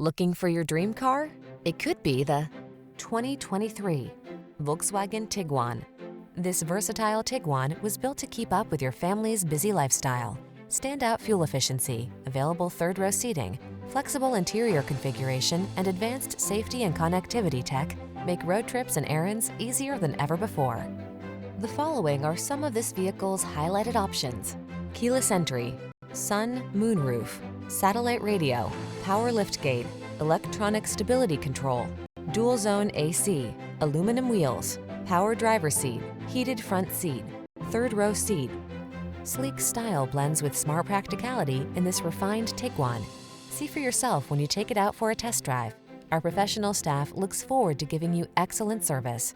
Looking for your dream car? It could be the 2023 Volkswagen Tiguan. This versatile Tiguan was built to keep up with your family's busy lifestyle. Standout fuel efficiency, available third-row seating, flexible interior configuration, and advanced safety and connectivity tech make road trips and errands easier than ever before. The following are some of this vehicle's highlighted options: keyless entry, sun, moonroof, satellite radio, power liftgate, electronic stability control, dual zone AC, aluminum wheels, power driver seat, heated front seat, third row seat. Sleek style blends with smart practicality in this refined Tiguan. See for yourself when you take it out for a test drive. Our professional staff looks forward to giving you excellent service.